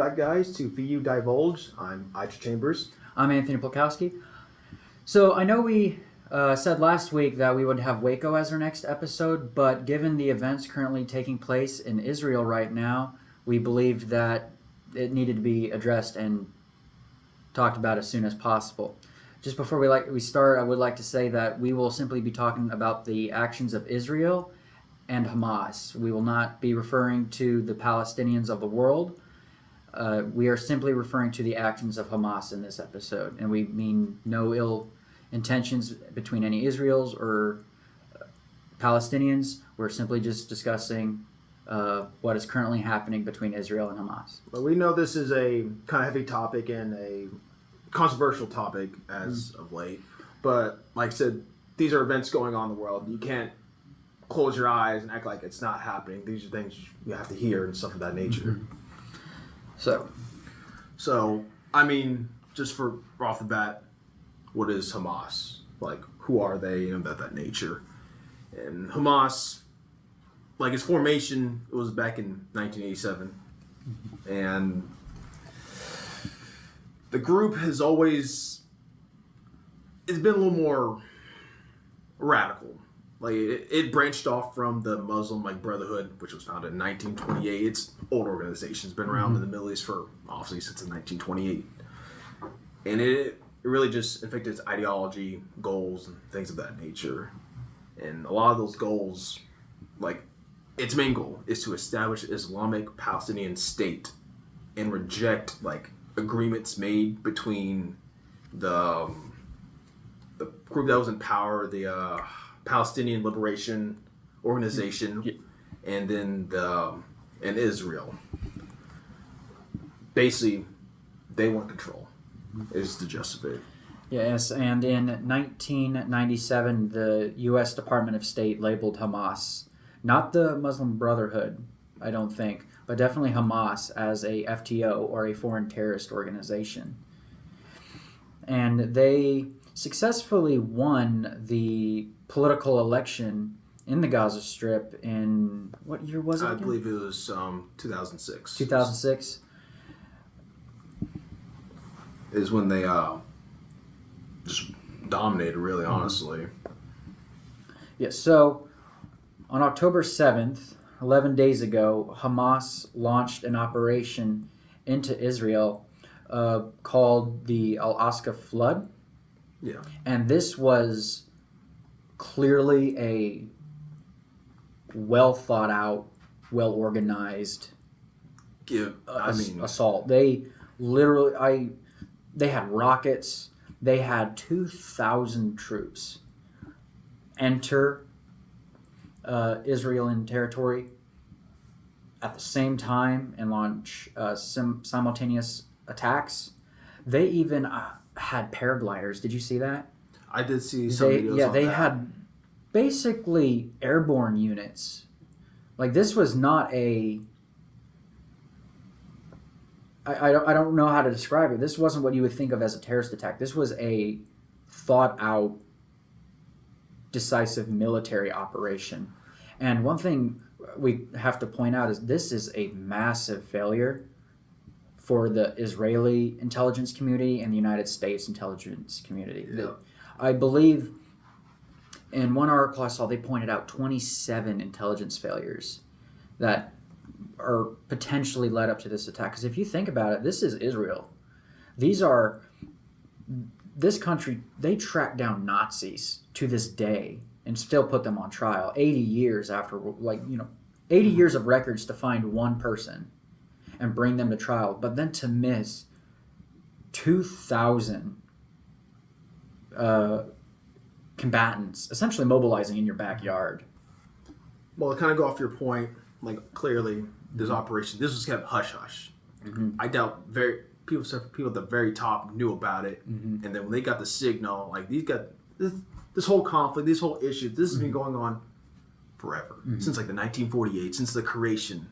back, guys, to VuDivulged. I'm Itra Chambers. I'm Anthony Plakowski. So I know we said last week that we would have Waco as our next episode, but given the events currently taking place in Israel right now, we believed that it needed to be addressed and talked about as soon as possible. Just before we start, I would like to say that we will simply be talking about the actions of Israel and Hamas. We will not be referring to the Palestinians of the world. We are simply referring to the actions of Hamas in this episode, and we mean no ill intentions between any Israelis or Palestinians. We're simply just discussing what is currently happening between Israel and Hamas. Well, we know this is a kind of heavy topic and a controversial topic as of late, but like I said, these are events going on in the world. You can't close your eyes and act like it's not happening. These are things you have to hear and stuff of that nature. So I mean, just for off the bat, what is Hamas? Like, who are they and that nature? And Hamas, like its formation, it was back in 1987, and the group has always, it's been a little more radical. Like it branched off from the Muslim Brotherhood, which was founded in 1928. It's an old organization. It's been around in the Middle East for obviously since 1928, and it really just affected its ideology, goals, and things of that nature. And a lot of those goals, like its main goal, is to establish an Islamic Palestinian state and reject agreements made between the group that was in power, the Palestinian Liberation Organization, and then and Israel. Basically, they want control. Is the gist of it. Yes, and in 1997, the U.S. Department of State labeled Hamas, not the Muslim Brotherhood, I don't think, but definitely Hamas as a FTO, or a foreign terrorist organization. And they successfully won the political election in the Gaza Strip in, what year was it again? I believe it was 2006. 2006? Is when they just dominated, really, honestly. Yes, so on October 7th, 11 days ago, Hamas launched an operation into Israel called the Al-Aqsa Flood. Yeah. And this was clearly a well thought out, well organized assault. They literally, they had rockets. They had 2,000 troops enter Israeli territory at the same time and launch simultaneous attacks. They even had paragliders. Did you see that? I did see some videos. Yeah, they had basically airborne units. Like, this was not a... I don't know how to describe it. This wasn't what you would think of as a terrorist attack. This was a thought-out, decisive military operation. And one thing we have to point out is this is a massive failure for the Israeli intelligence community and the United States intelligence community. Yeah. I believe in one article I saw, they pointed out 27 intelligence failures that are potentially led up to this attack. Because if you think about it, this is Israel. This country, they track down Nazis to this day and still put them on trial 80 years after, 80 years of records to find one person and bring them to trial. But then to miss 2,000 combatants essentially mobilizing in your backyard. Well, to kind of go off your point, clearly this operation, this was kept hush-hush. Mm-hmm. I doubt people at the very top knew about it, and then when they got the signal, this whole conflict, this whole issue, this has been going on forever, since the 1948, since the creation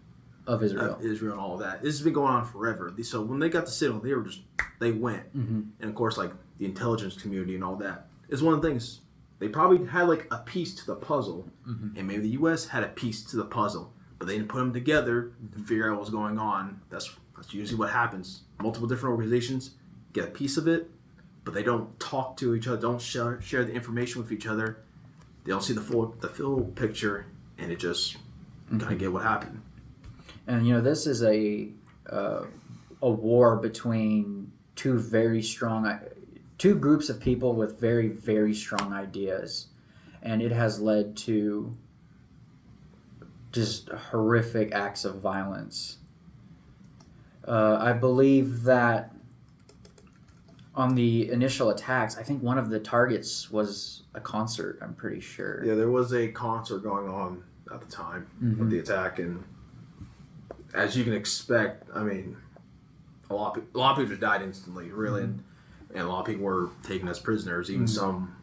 of Israel and all of that. This has been going on forever. So when they got the signal, they went, and of course, the intelligence community and all that. It's one of the things they probably had a piece to the puzzle, and maybe the U.S. had a piece to the puzzle, but they didn't put them together to figure out what was going on. That's That's usually what happens. Multiple different organizations get a piece of it, but they don't talk to each other, don't share the information with each other. They don't see the full picture, and it just kind of get what happened. And this is a war between two groups of people with very, very strong ideas, and it has led to just horrific acts of violence. I believe that on the initial attacks, I think one of the targets was a concert, I'm pretty sure. Yeah, there was a concert going on at the time of the attack, and as you can expect, I mean, a lot of people died instantly, really, and a lot of people were taken as prisoners. Even some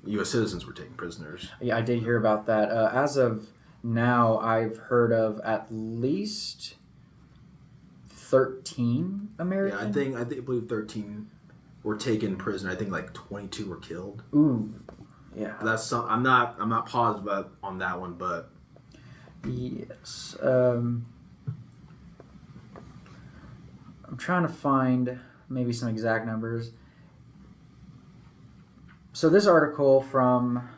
U.S. citizens were taken prisoners. Yeah, I did hear about that. As of now, I've heard of at least 13 Americans. Yeah, I believe 13 were taken prisoner. I think like 22 were killed. Ooh, yeah. I'm not positive on that one, but yes. I'm trying to find maybe some exact numbers. So this article from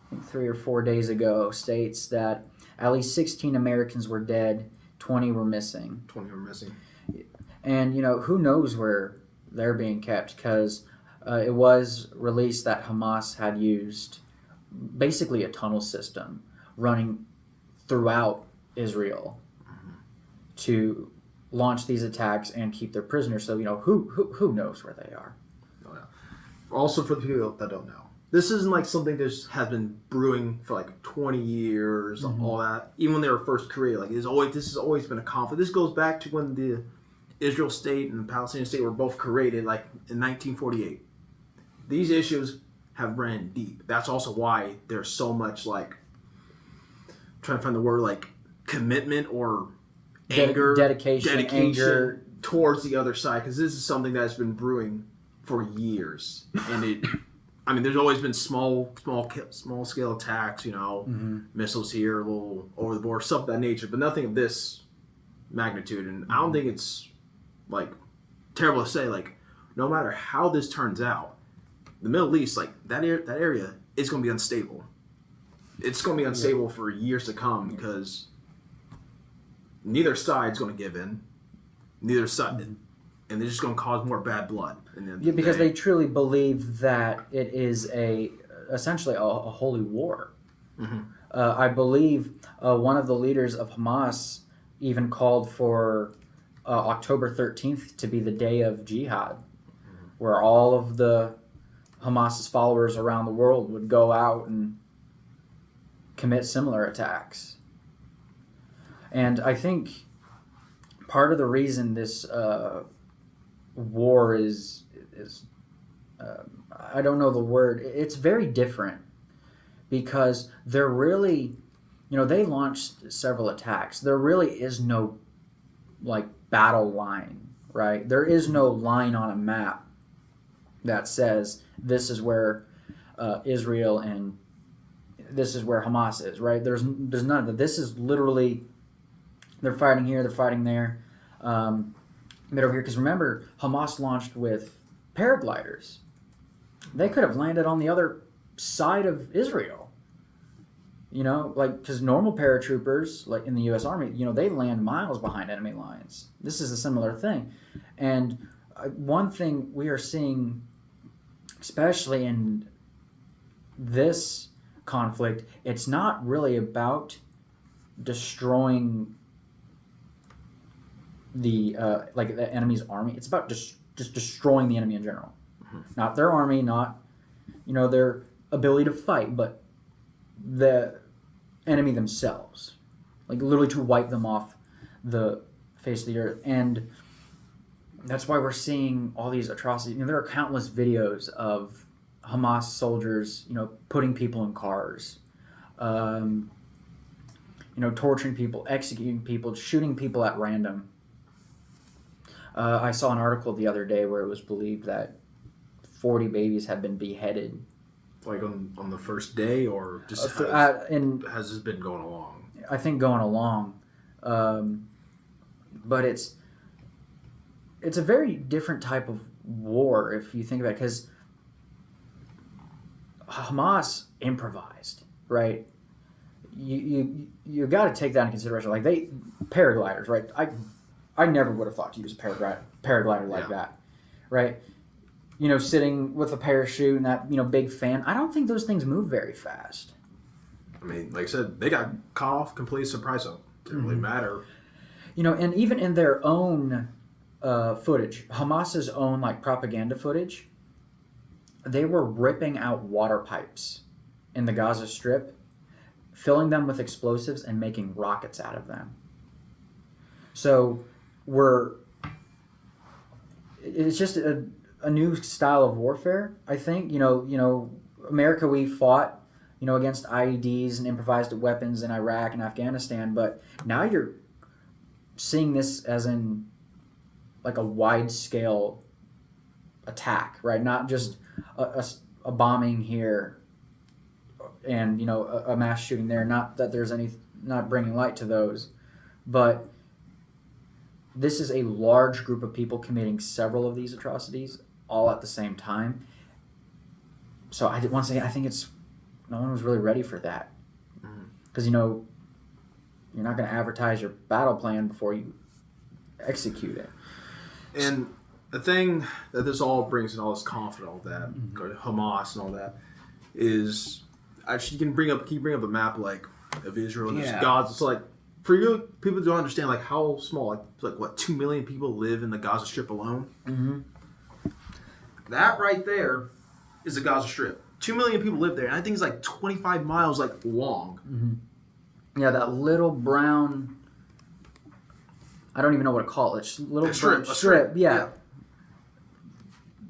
I think 3 or 4 days ago states that at least 16 Americans were dead, 20 were missing. 20 were missing. And who knows where they're being kept, because it was released that Hamas had used basically a tunnel system running throughout Israel to launch these attacks and keep their prisoners. So who knows where they are. Oh, yeah. Also, for the people that don't know, this isn't like something that has been brewing for like 20 years, all that. Even when they were first created, like this has always been a conflict. This goes back to when the Israel state and the Palestinian state were both created, like in 1948. These issues have ran deep. That's also why there's so much like, I'm trying to find the word, like commitment or anger, dedication, anger towards the other side, because this is something that's been brewing for years, and there's always been small scale attacks, missiles here, a little over the board, stuff of that nature, but nothing of this magnitude. And I don't think it's like terrible to say, like, no matter how this turns out, the Middle East, like that area is going to be unstable. It's going to be unstable for years to come, because neither side's going to give in. Neither side, and they're just going to cause more bad blood. Because they truly believe that it is essentially a holy war. I believe one of the leaders of Hamas even called for October 13th to be the day of jihad, where all of the Hamas's followers around the world would go out and commit similar attacks. And I think part of the reason this war is I don't know the word. It's very different, because they're really, they launched several attacks. There really is no like battle line, right? There is no line on a map that says this is where Israel and this is where Hamas is, right? There's none of that. This is literally, they're fighting here, they're fighting there, but over here, because remember, Hamas launched with paragliders. They could have landed on the other side of Israel. Because normal paratroopers, like in the U.S. Army, they land miles behind enemy lines. This is a similar thing. And one thing we are seeing, especially in this conflict, it's not really about destroying the enemy's army. It's about just destroying the enemy in general. Not their army, not their ability to fight, but the enemy themselves, like literally to wipe them off the face of the earth. And that's why we're seeing all these atrocities. There are countless videos of Hamas soldiers, putting people in cars, torturing people, executing people, shooting people at random. I saw an article the other day where it was believed that 40 babies had been beheaded. Like on the first day, or just has this been going along? I think going along. But it's it's a very different type of war if you think about it, because Hamas improvised, right? You got to take that into consideration. Like paragliders, right? I never would have thought to use a paraglider like that, right? Sitting with a parachute and that big fan. I don't think those things move very fast. I mean, like I said, they got caught off complete surprise zone. Didn't really matter. And even in their own footage, Hamas's own like propaganda footage, they were ripping out water pipes in the Gaza Strip, filling them with explosives and making rockets out of them. So it's just a new style of warfare, I think. America, we fought, against IEDs and improvised weapons in Iraq and Afghanistan, but now you're seeing this as in like a wide-scale attack, right? Not just a bombing here and, a mass shooting there. Not that there's not bringing light to those, but this is a large group of people committing several of these atrocities all at the same time. So once again, I think no one was really ready for that, because you're not going to advertise your battle plan before you execute it. And the thing that this all brings and all this confidence, all that Hamas and all that, is actually you can bring up a map like of Israel and there's Gaza. It's like for you people don't understand like how small, like what 2 million people live in the Gaza Strip alone. Mm-hmm. That right there is the Gaza Strip. 2 million people live there, and I think it's like 25 miles long. Mm-hmm. Yeah, that little brown. I don't even know what to call it. Just little strip. Yeah.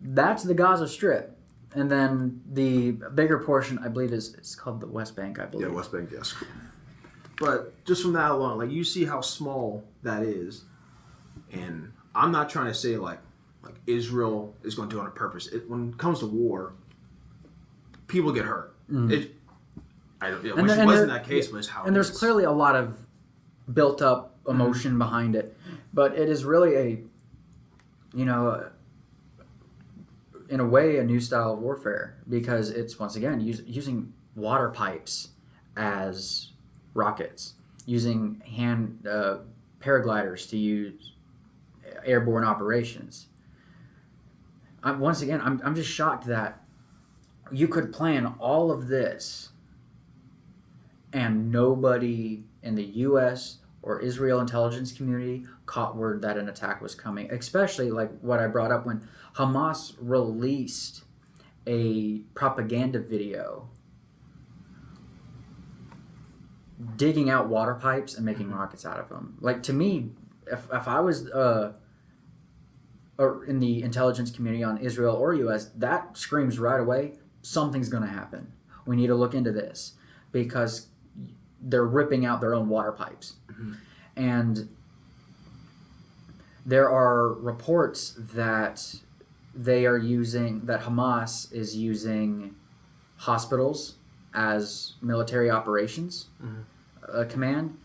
That's the Gaza Strip, and then the bigger portion, I believe, it's called the West Bank. I believe. Yeah, West Bank. Yes. But just from that alone, like you see how small that is, and I'm not trying to say like Israel is going to do it on purpose. When it comes to war, people get hurt. Which wasn't that case, but it's how. And there's clearly a lot of built up emotion behind it, but it is really in a way, a new style of warfare, because it's once again using water pipes as rockets, using hand paragliders to use airborne operations. I'm just shocked that you could plan all of this and nobody in the U.S. or Israel intelligence community caught word that an attack was coming, especially like what I brought up when Hamas released a propaganda video digging out water pipes and making rockets out of them. Like, to me, if I was in the intelligence community on Israel or U.S., that screams right away, something's going to happen. We need to look into this, because they're ripping out their own water pipes. Mm-hmm. And there are reports that Hamas is using hospitals as military operations command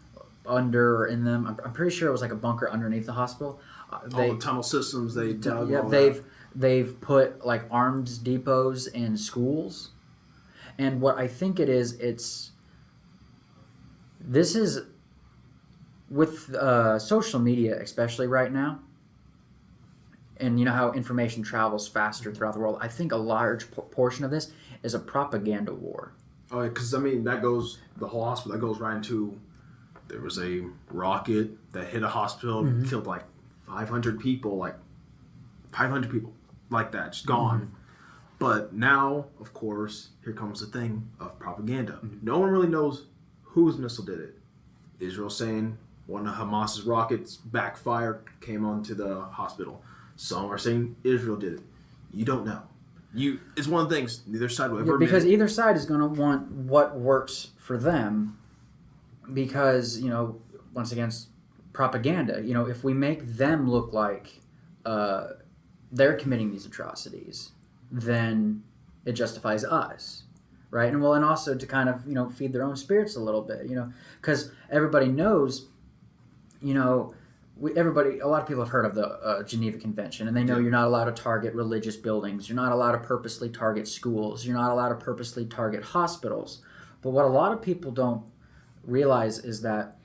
in them. I'm pretty sure it was like a bunker underneath the hospital. All the tunnel systems they dug. Yeah, they've put like arms depots in schools, and what I think it is, this is with social media, especially right now, and how information travels faster throughout the world. I think a large portion of this is a propaganda war. Oh, because that goes the whole hospital. That goes right into. There was a rocket that hit a hospital, killed like 500 people, like that, just gone. Mm-hmm. But now, of course, here comes the thing of propaganda. Mm-hmm. No one really knows whose missile did it. Israel saying one of Hamas's rockets backfired, came onto the hospital. Some are saying Israel did it. You don't know. It's one of the things neither side will ever because either side is going to want what works for them. Because, once again, propaganda. If we make them look like they're committing these atrocities, then it justifies us, right? And also to kind of, feed their own spirits a little bit, because everybody knows, a lot of people have heard of the Geneva Convention, and they know you're not allowed to target religious buildings. You're not allowed to purposely target schools. You're not allowed to purposely target hospitals. But what a lot of people don't realize is that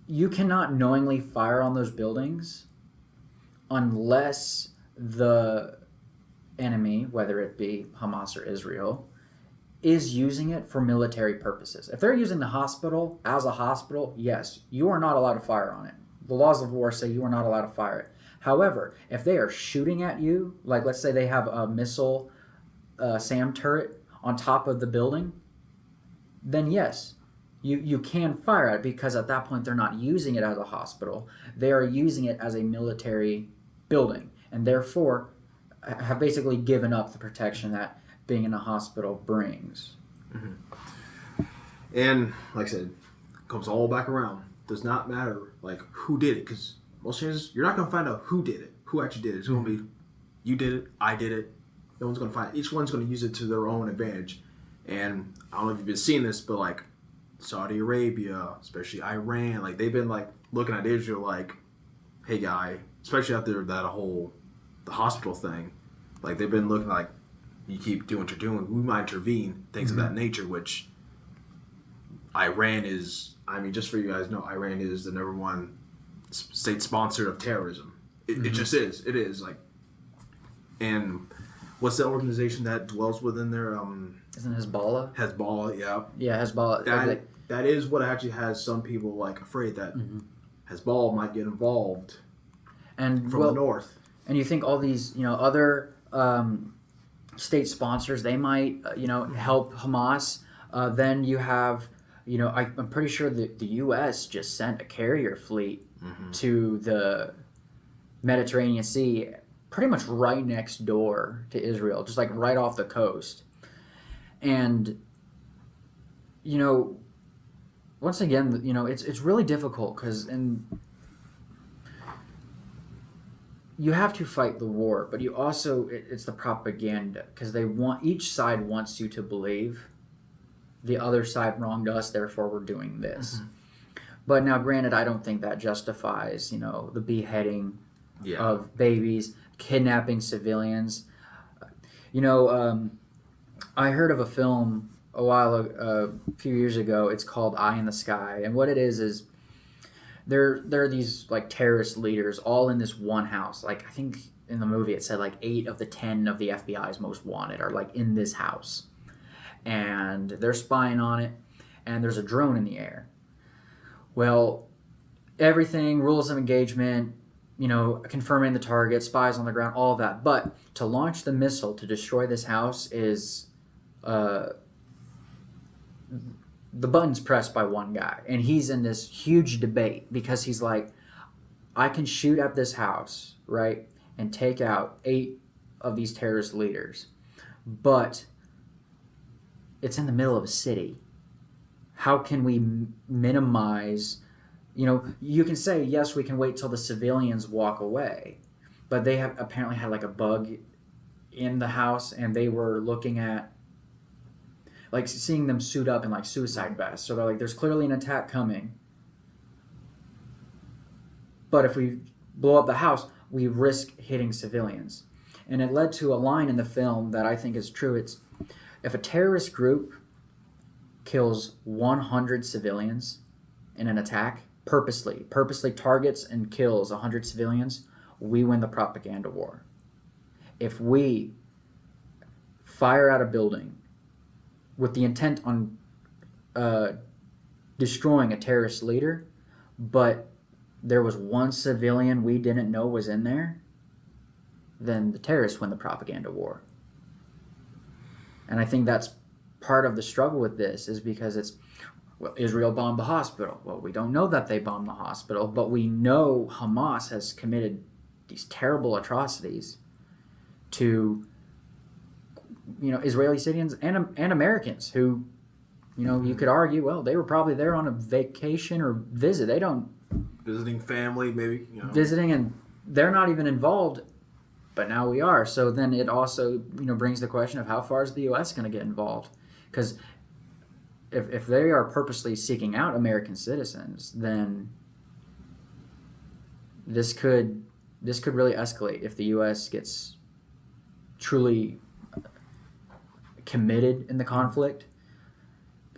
you cannot knowingly fire on those buildings unless the enemy, whether it be Hamas or Israel, is using it for military purposes. If they're using the hospital as a hospital, yes, you are not allowed to fire on it. The laws of war say you are not allowed to fire it. However, if they are shooting at you, like let's say they have a missile SAM turret on top of the building, then yes, you can fire at it, because at that point they're not using it as a hospital. They are using it as a military building, and therefore have basically given up the protection that being in a hospital brings. Mm-hmm. And like I said, it comes all back around. Does not matter like who did it, because most chances you're not going to find out who did it, who actually did it. It's going to be you did it, I did it. No one's going to find it. Each one's going to use it to their own advantage. And I don't know if you've been seeing this, but like Saudi Arabia, especially Iran, like they've been like looking at Israel like, hey guy, especially after the hospital thing, like they've been looking like, you keep doing what you're doing, we might intervene, things of that nature, which Iran is, I mean, just for you guys know, Iran is the number one state sponsor of terrorism. It just is. It is. Like, and what's the organization that dwells within their... Isn't Hezbollah? Hezbollah, yeah. Yeah, Hezbollah. That is what actually has some people like afraid that Hezbollah might get involved from the north. And you think all these, other state sponsors, they might, help Hamas. Then you have, I'm pretty sure that the U.S. just sent a carrier fleet to the Mediterranean Sea, pretty much right next door to Israel, just like right off the coast. And, once again, it's really difficult because you have to fight the war, but you also, it's the propaganda, because each side wants you to believe the other side wronged us, therefore we're doing this. But now, granted, I don't think that justifies, the beheading of babies, kidnapping civilians. I heard of a film a few years ago. It's called Eye in the Sky, and what it is there are these like terrorist leaders all in this one house. Like I think in the movie it said like 8 of the 10 of the FBI's most wanted are like in this house, and they're spying on it, and there's a drone in the air. Well, everything, rules of engagement, confirming the target, spies on the ground, all of that. But to launch the missile to destroy this house is the button's pressed by one guy, and he's in this huge debate because he's like, I can shoot at this house, right, and take out 8 of these terrorist leaders, but it's in the middle of a city. How can we minimize, you can say, yes, we can wait till the civilians walk away, but they have apparently had like a bug in the house, and they were looking at like seeing them suit up in like suicide vests. So they're like, there's clearly an attack coming, but if we blow up the house, we risk hitting civilians. And it led to a line in the film that I think is true. It's, if a terrorist group kills 100 civilians in an attack, purposely targets and kills 100 civilians, we win the propaganda war. If we fire at a building with the intent on destroying a terrorist leader, but there was one civilian we didn't know was in there, then the terrorists win the propaganda war. And I think that's part of the struggle with this, is because Israel bombed the hospital. Well, we don't know that they bombed the hospital, but we know Hamas has committed these terrible atrocities to Israeli citizens and Americans who, you could argue, well, they were probably there on a vacation or visit. They don't... Visiting family, maybe. Visiting, and they're not even involved, but now we are. So then it also, brings the question of how far is the U.S. going to get involved? Because if they are purposely seeking out American citizens, then this could really escalate if the U.S. gets truly committed in the conflict.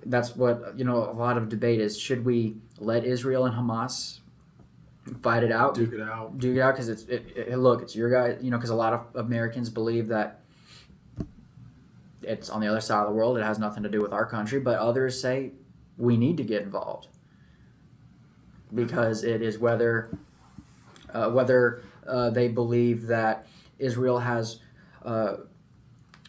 That's what a lot of debate is. Should we let Israel and Hamas fight it out? Duke it out. Because it's your guy. Because a lot of Americans believe that it's on the other side of the world. It has nothing to do with our country. But others say we need to get involved because it is whether they believe that Israel has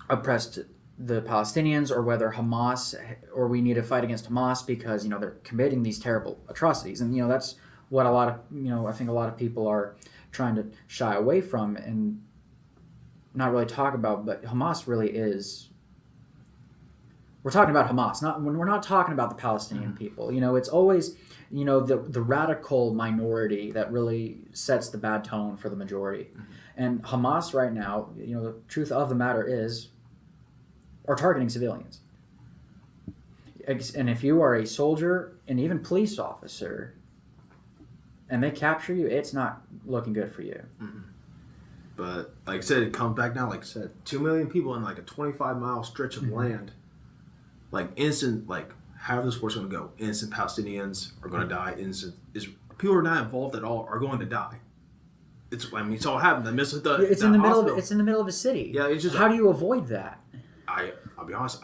oppressed the Palestinians, or whether Hamas, or we need to fight against Hamas because they're committing these terrible atrocities, and that's what a lot of I think a lot of people are trying to shy away from and not really talk about. But Hamas really is. We're talking about Hamas, we're not talking about the Palestinian people. It's always the radical minority that really sets the bad tone for the majority. And Hamas right now, the truth of the matter is, are targeting civilians. And if you are a soldier and even police officer and they capture you, it's not looking good for you. Mm-hmm. But like I said, it comes back now. Like I said, 2 million people in like a 25-mile stretch of land. Like instant, like how this war's going to go. Innocent Palestinians are going to die. People who are not involved at all are going to die. It's all happened. It's in the middle. It's in the middle of a city. Yeah, it's just. How do you avoid that? I'll be honest.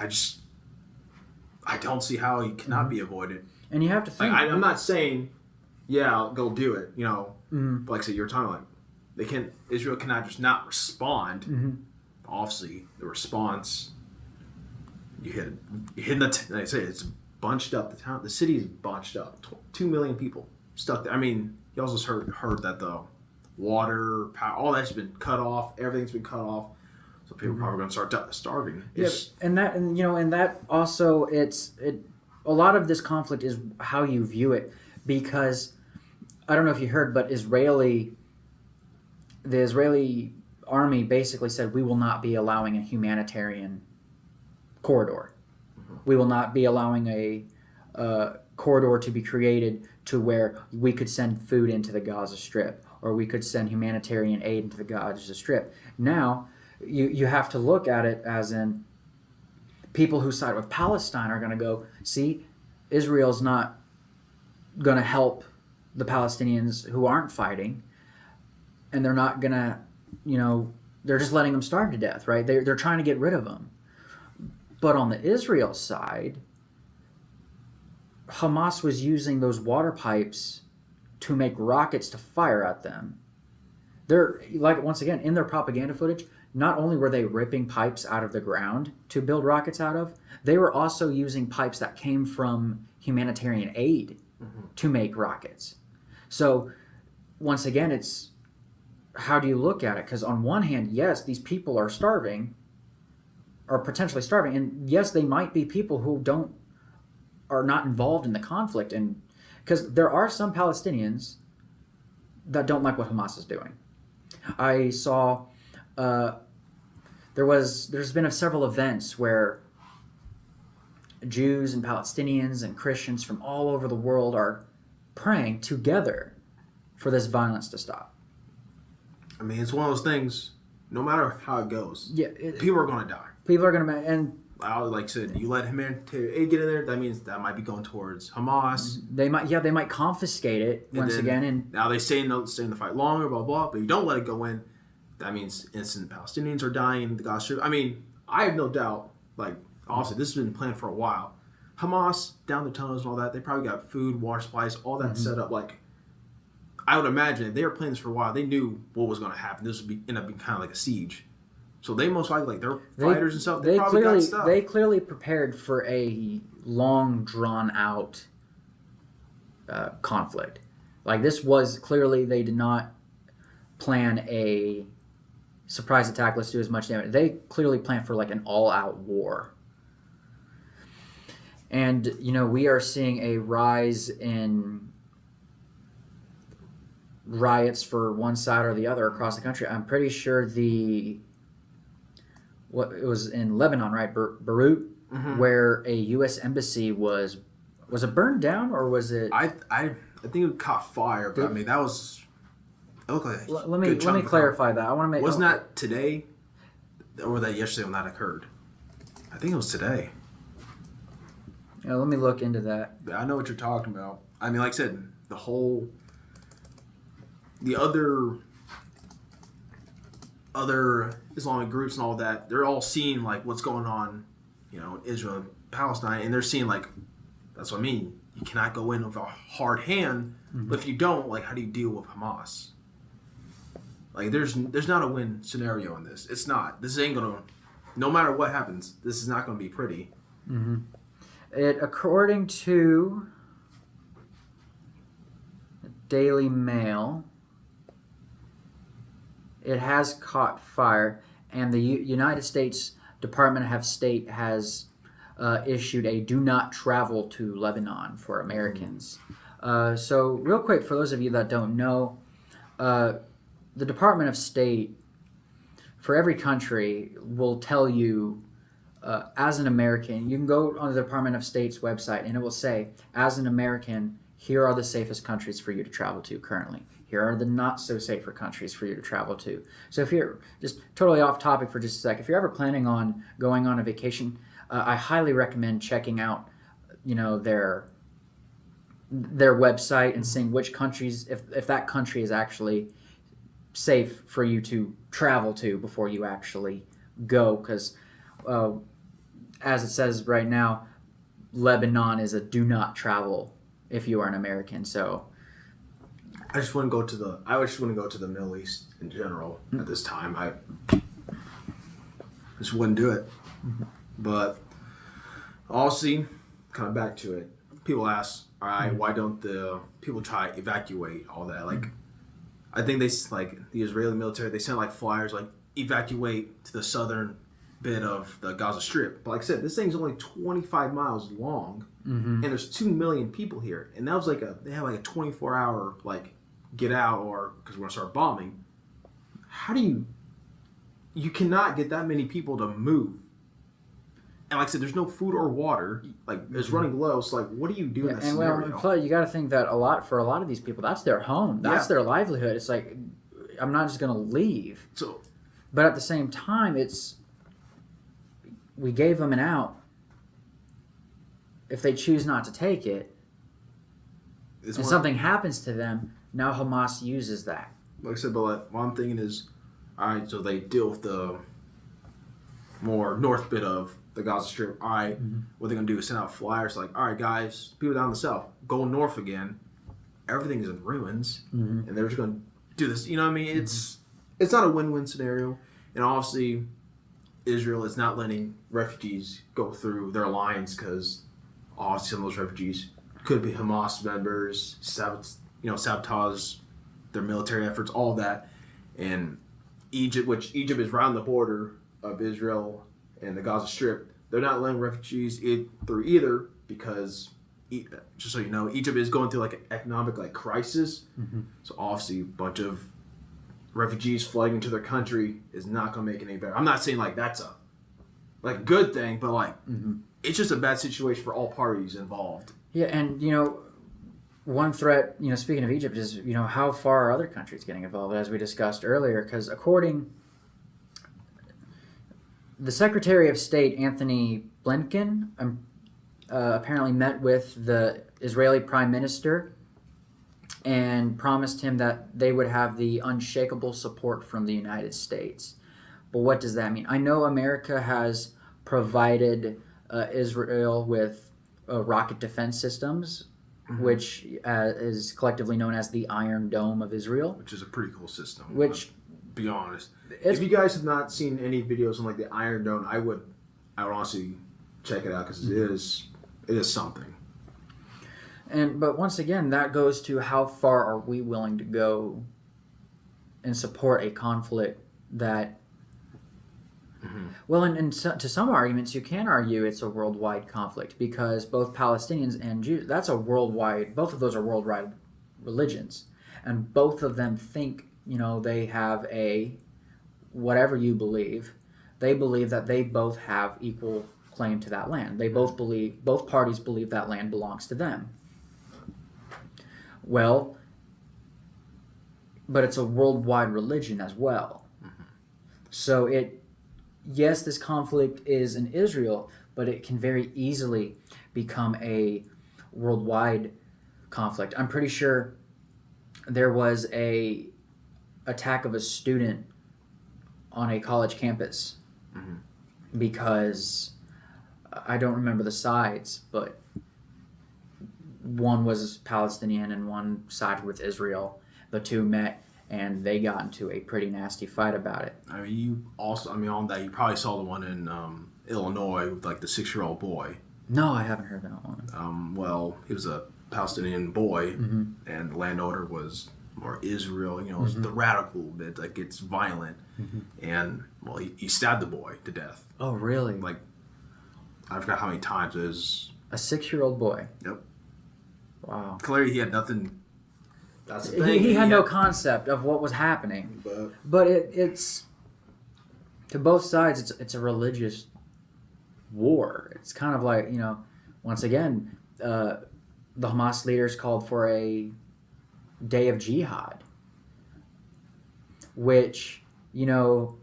I don't see how it cannot be avoided. And you have to think. I'm not saying, yeah, go do it. But like I said, you're talking like Israel cannot just not respond. Obviously, the response. You hit like I say, it's bunched up. The city is bunched up. 2 million people stuck there. I mean, you also heard that the water, power, all that's been cut off. Everything's been cut off. So people are probably going to start starving. Yes, and that also a lot of this conflict is how you view it, because I don't know if you heard, but the Israeli army basically said we will not be allowing a humanitarian corridor. We will not be allowing a corridor to be created to where we could send food into the Gaza Strip, or we could send humanitarian aid into the Gaza Strip. Now, you have to look at it as in people who side with Palestine are going to go, see, Israel's not going to help the Palestinians who aren't fighting, and they're not going to, they're just letting them starve to death, right? They're trying to get rid of them. But on the Israel side, Hamas was using those water pipes to make rockets to fire at them. They're, like, once again, in their propaganda footage, not only were they ripping pipes out of the ground to build rockets out of, they were also using pipes that came from humanitarian aid to make rockets. So, once again, it's how do you look at it? Because on one hand, yes, these people are starving, or potentially starving, and yes, they might be people who are not involved in the conflict, and because there are some Palestinians that don't like what Hamas is doing. I saw there's been several events where Jews and Palestinians and Christians from all over the world are praying together for this violence to stop. I mean, it's one of those things. No matter how it goes, people are going to die. People are going to, and like I said, you let humanitarian aid get in there. That means that might be going towards Hamas. They might confiscate it again. And now they say they'll stay in the fight longer, blah blah. But you don't let it go in. That means innocent Palestinians are dying. The Gaza Strip. I mean, I have no doubt. Like, obviously, this has been planned for a while. Hamas down the tunnels and all that. They probably got food, water supplies, all that set up. Like, I would imagine if they were planning this for a while, they knew what was going to happen. This would end up being kind of like a siege. So they most likely, like, they're fighters and stuff. They probably got stuff. They clearly prepared for a long, drawn-out conflict. Like, this was clearly, they did not plan a surprise attack, let's do as much damage. They clearly planned for, like, an all-out war. And, we are seeing a rise in riots for one side or the other across the country. I'm pretty sure it was in Lebanon, right? Beirut, where a U.S. embassy was it burned down, or was it? I think it caught fire, but I mean that was Okay. Let me clarify that. I want to make. Wasn't that today, or that yesterday when that occurred? I think it was today. Yeah, let me look into that. I know what you're talking about. I mean, like I said, the other Islamic groups and all that, they're all seeing like what's going on, in Israel and Palestine, and they're seeing like, that's what I mean. You cannot go in with a hard hand, but if you don't, like, how do you deal with Hamas? Like, there's not a win scenario in this. It's not. This ain't gonna. No matter what happens, this is not gonna be pretty. Mm-hmm. According to Daily Mail, it has caught fire, and the United States Department of State has issued a do not travel to Lebanon for Americans. So real quick, for those of you that don't know, the Department of State for every country will tell you, as an American, you can go on the Department of State's website and it will say, as an American, here are the safest countries for you to travel to currently. Here are the not so safer countries for you to travel to. So if you're just totally off topic for just a sec, if you're ever planning on going on a vacation, I highly recommend checking out, their website and seeing which countries, if that country is actually safe for you to travel to before you actually go. Because as it says right now, Lebanon is a do not travel if you are an American. So I just wouldn't go to the Middle East in general at this time. I just wouldn't do it. But honestly, kind of back to it. People ask, all right, why don't the people try to evacuate all that? Like, I think the Israeli military, they sent like flyers like evacuate to the southern bit of the Gaza Strip. But like I said, this thing's only 25 miles long, and there's 2 million people here. And that was they have like a 24-hour like get out, or because we're gonna start bombing. How do you cannot get that many people to move? And like I said, there's no food or water. Like, it's running low. So like, what do you do in that scenario? Well, you got to think that for a lot of these people, that's their home. That's their livelihood. It's like, I'm not just going to leave. But at the same time, we gave them an out. If they choose not to take it, and something happens to them, now Hamas uses that. Like I said, but what I'm thinking is, all right, so they deal with the more north bit of the Gaza Strip. All right, what they're going to do is send out flyers like, all right, guys, people down the south, go north again. Everything is in ruins, and they're just going to do this. You know what I mean? It's not a win-win scenario. And obviously, Israel is not letting refugees go through their lines because obviously some of those refugees could be Hamas members, sabotage their military efforts, all that. And Egypt is right on the border of Israel and the Gaza Strip, they're not letting refugees through either because, just so you know, Egypt is going through like an economic crisis. So obviously, a bunch of refugees flooding into their country is not going to make it any better. I'm not saying like that's a good thing, but it's just a bad situation for all parties involved. Yeah, and one threat, speaking of Egypt, is how far are other countries getting involved, as we discussed earlier? Because the Secretary of State, Anthony Blinken, apparently met with the Israeli Prime Minister and promised him that they would have the unshakable support from the United States. But what does that mean? I know America has provided Israel with rocket defense systems, which is collectively known as the Iron Dome of Israel. Which is a pretty cool system. Be honest. If you guys have not seen any videos on like the Iron Dome, I would honestly check it out because it is something. But once again, that goes to how far are we willing to go and support a conflict that. Well, and to some arguments, you can argue it's a worldwide conflict because both Palestinians and Jews, both of those are worldwide religions, and both of them think. They have whatever you believe, they believe that they both have equal claim to that land. They both parties believe that land belongs to them. Well, but it's a worldwide religion as well. So yes, this conflict is in Israel, but it can very easily become a worldwide conflict. I'm pretty sure there was a attack of a student on a college campus because I don't remember the sides, but one was Palestinian and one sided with Israel. The two met and they got into a pretty nasty fight about it. I mean, on that, you probably saw the one in Illinois with like the 6-year-old boy. No, I haven't heard that one. Well, he was a Palestinian boy, and the landowner was more Israel. You know, it's the radical bit, like it's violent, and well, he stabbed the boy to death. Oh, really? Like, I forgot how many times it was. A 6-year-old boy. Yep. Wow. Clearly, he had nothing. That's the thing. He had no concept of what was happening. But it's to both sides. It's a religious war. It's kind of like, you know, once again, the Hamas leaders called for a day of jihad, which, you know,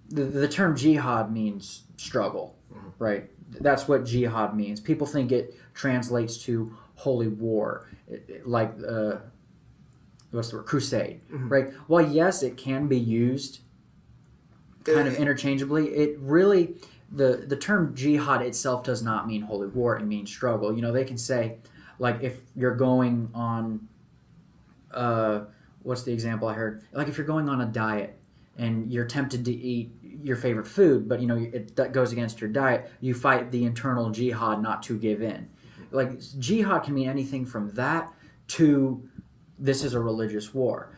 the term jihad means struggle, right? That's what jihad means. People think it translates to holy war, like what's the word? Crusade, right? Well, yes, it can be used kind of interchangeably. It really, the term jihad itself does not mean holy war. It means struggle. You know, they can say, like, if you're going on, what's the example I heard? Like, if you're going on a diet and you're tempted to eat your favorite food, but, you know, that goes against your diet, you fight the internal jihad not to give in. Like, jihad can mean anything from that to this is a religious war.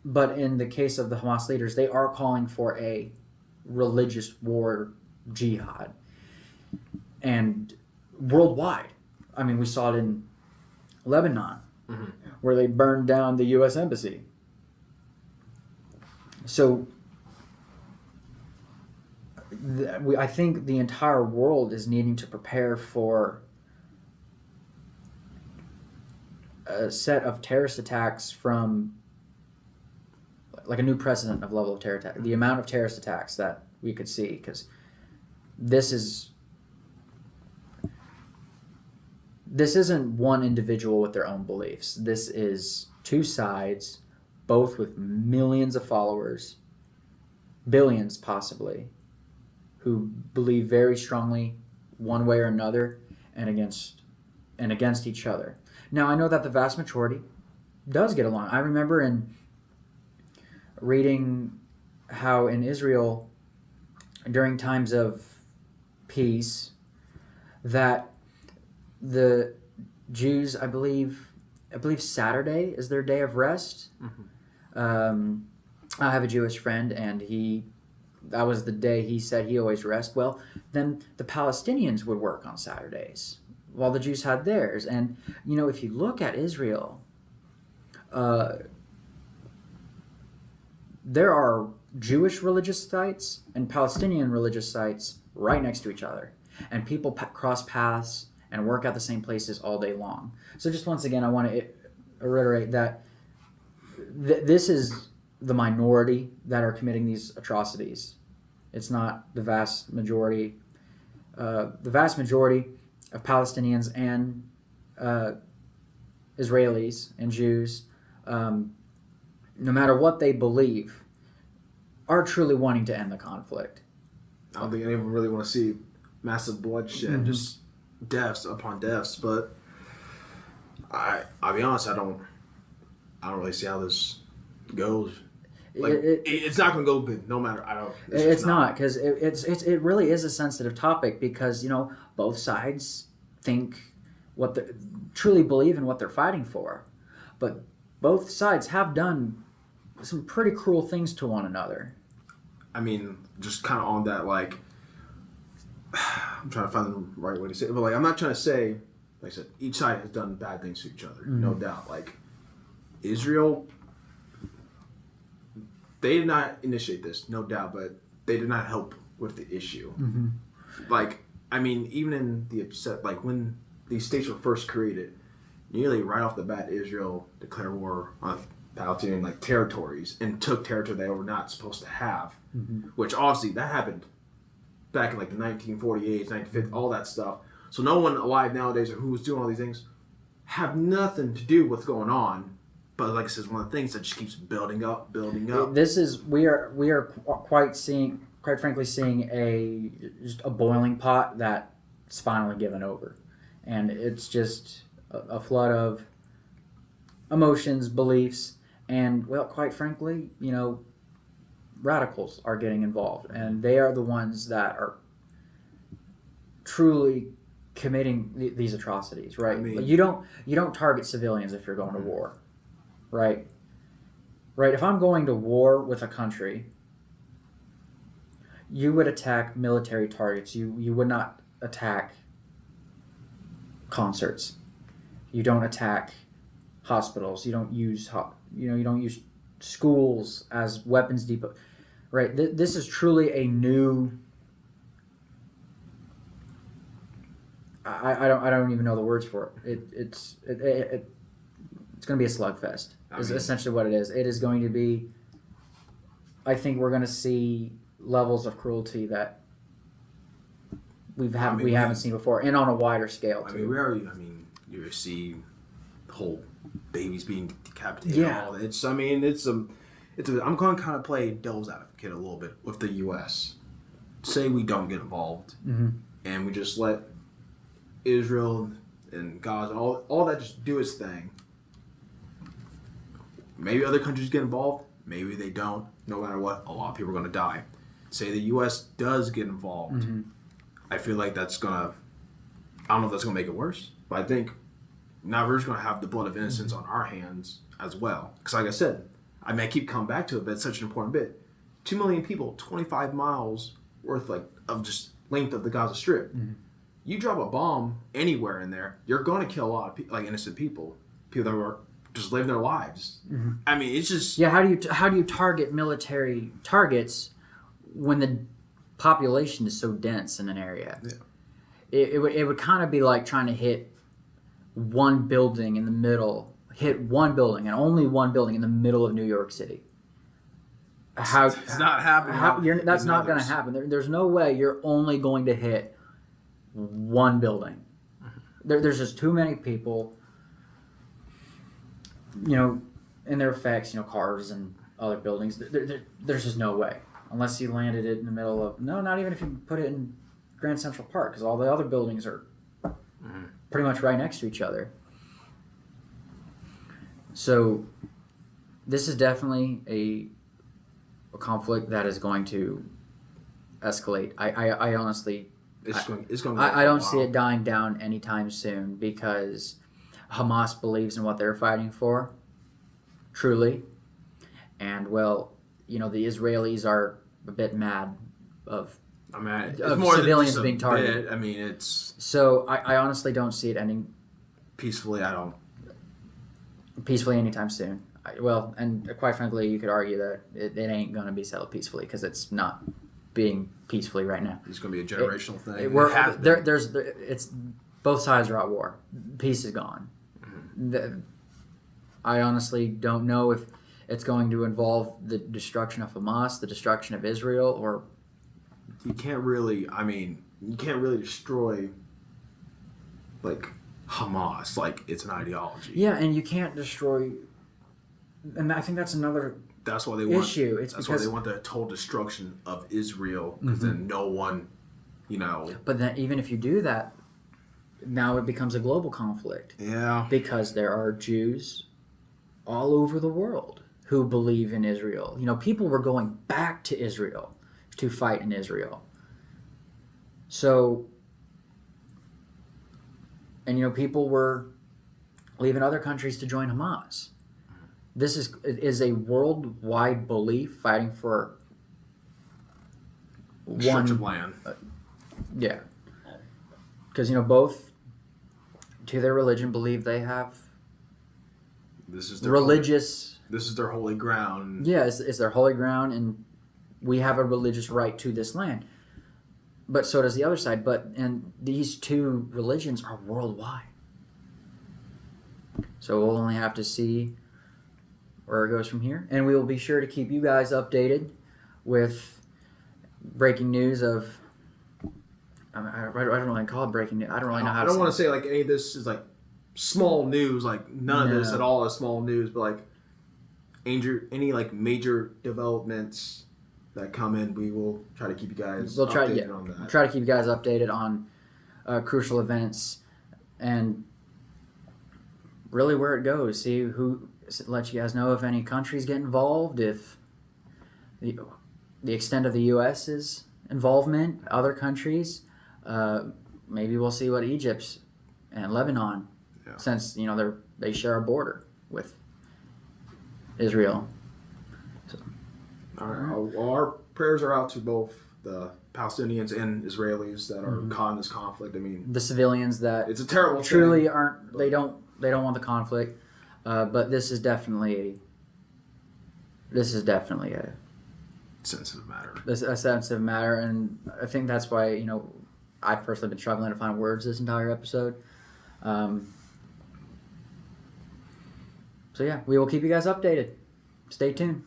But in the case of the Hamas leaders, they are calling for a religious war jihad. And worldwide. I mean, we saw it in Lebanon, where they burned down the U.S. Embassy. So I think the entire world is needing to prepare for a set of terrorist attacks from, like, a new precedent of level of terror attack, the amount of terrorist attacks that we could see, because this isn't one individual with their own beliefs. This is two sides, both with millions of followers, billions possibly, who believe very strongly one way or another and against each other. Now, I know that the vast majority does get along. I remember in reading how in Israel, during times of peace, that the Jews, I believe Saturday is their day of rest. I have a Jewish friend, and that was the day he said he always rests. Well, then the Palestinians would work on Saturdays while the Jews had theirs. And, you know, if you look at Israel, there are Jewish religious sites and Palestinian religious sites right next to each other. And people cross paths and work at the same places all day long. So just once again, I want to reiterate that this is the minority that are committing these atrocities. It's not the vast majority. The vast majority of Palestinians and Israelis and Jews, no matter what they believe, are truly wanting to end the conflict. I don't think anyone really want to see massive bloodshed, just deaths upon deaths. But I'll be honest, I don't really see how this goes. Like, it's not going to go good, no matter. It's not, because it really is a sensitive topic, because, you know, both sides think truly believe in what they're fighting for, but both sides have done some pretty cruel things to one another. I mean, just kind of on that, like, I'm trying to find the right way to say it, but, like, I'm not trying to say, like I said, each side has done bad things to each other, no doubt. Like, Israel, they did not initiate this, no doubt, but they did not help with the issue. Like, I mean, even in like, when these states were first created, nearly right off the bat, Israel declared war on Palestinian like territories and took territory they were not supposed to have, Mm-hmm. which obviously that happened back in like the 1948s, 1950s, all that stuff. So no one alive nowadays or who's doing all these things have nothing to do with what's going on. But like I said, it's one of the things that just keeps building up, building up. We are quite frankly seeing just a boiling pot that's finally given over, and it's just a flood of emotions, beliefs, and well, quite frankly, radicals are getting involved, and they are the ones that are truly committing these atrocities. Right? I mean, you don't target civilians if you're going to war, right? Right. If I'm going to war with a country, you would attack military targets. You would not attack concerts. You don't attack hospitals. You don't use you don't use schools as weapons depot. Right. This is truly a new. I don't even know the words for it. It's going to be a slugfest. Is essentially what it is. It is going to be. I think we're going to see levels of cruelty that we haven't seen before, and on a wider scale too. You see the whole babies being decapitated. Yeah. And all that. I'm going to kind of play devil's advocate a little bit with the U.S. Say we don't get involved, Mm-hmm. and we just let Israel and Gaza, all that, just do its thing. Maybe other countries get involved. Maybe they don't. No matter what, a lot of people are going to die. Say the U.S. does get involved. Mm-hmm. I feel like that's going to... I don't know if that's going to make it worse, but I think now we're just going to have the blood of innocence on our hands as well. Because like I said, I may keep coming back to it, but it's such an important bit. 2 million people, 25 miles worth of just length of the Gaza Strip. Mm-hmm. You drop a bomb anywhere in there, you're going to kill a lot of innocent people. People that are just living their lives. Mm-hmm. I mean, it's just... Yeah, how do you target military targets when the population is so dense in an area? Yeah. It would kind of be like trying to hit one building in the middle, and only one building in the middle of New York City. It's not happening. That's not going to happen. There's no way you're only going to hit one building. There's just too many people, and their effects, cars and other buildings. There's just no way. Unless you landed it in the middle of... No, not even if you put it in Grand Central Park, because all the other buildings are pretty much right next to each other. So this is definitely a conflict that is going to escalate. I honestly... I don't see it dying down anytime soon, because Hamas believes in what they're fighting for, truly. And, well, the Israelis are a bit mad of civilians being targeted. So I honestly don't see it ending peacefully. Peacefully anytime soon. And quite frankly, you could argue that it ain't going to be settled peacefully, because it's not being peacefully right now. It's going to be a generational thing. It's both sides are at war. Peace is gone. Mm-hmm. I honestly don't know if it's going to involve the destruction of Hamas, the destruction of Israel, or... You can't really destroy, Hamas, like it's an ideology. Yeah, and you can't destroy... And I think that's another That's why they want issue. Why they want the total destruction of Israel, because then no one, But then even if you do that, now it becomes a global conflict. Yeah. Because there are Jews all over the world who believe in Israel. People were going back to Israel to fight in Israel. So, and people were leaving other countries to join Hamas. This is a worldwide belief fighting for one stretch of land. Yeah, because both to their religion believe they have this is their religious. This is their holy ground. Yeah, it's their holy ground, and we have a religious right to this land. But so does the other side. And these two religions are worldwide. So we'll only have to see where it goes from here. And we will be sure to keep you guys updated with breaking news of. I don't really call it breaking news. I don't really know how. I don't want to say like any of this is like small news. Like none of this at all is small news. But like any like major developments that come in, we will try to keep you guys updated on that. We'll try to keep you guys updated on crucial events and really where it goes. Let you guys know if any countries get involved, if the extent of the U.S.'s involvement, other countries. Maybe we'll see what Egypt and Lebanon, since they share a border with Israel. So. All right. Well, our prayers are out to both the Palestinians and Israelis that are caught in this conflict. I mean, the civilians that it's a terrible truly thing, aren't. They don't want the conflict. But this is definitely a sensitive matter. This is a sensitive matter, and I think that's why I've personally been struggling to find words this entire episode. So yeah, we will keep you guys updated. Stay tuned.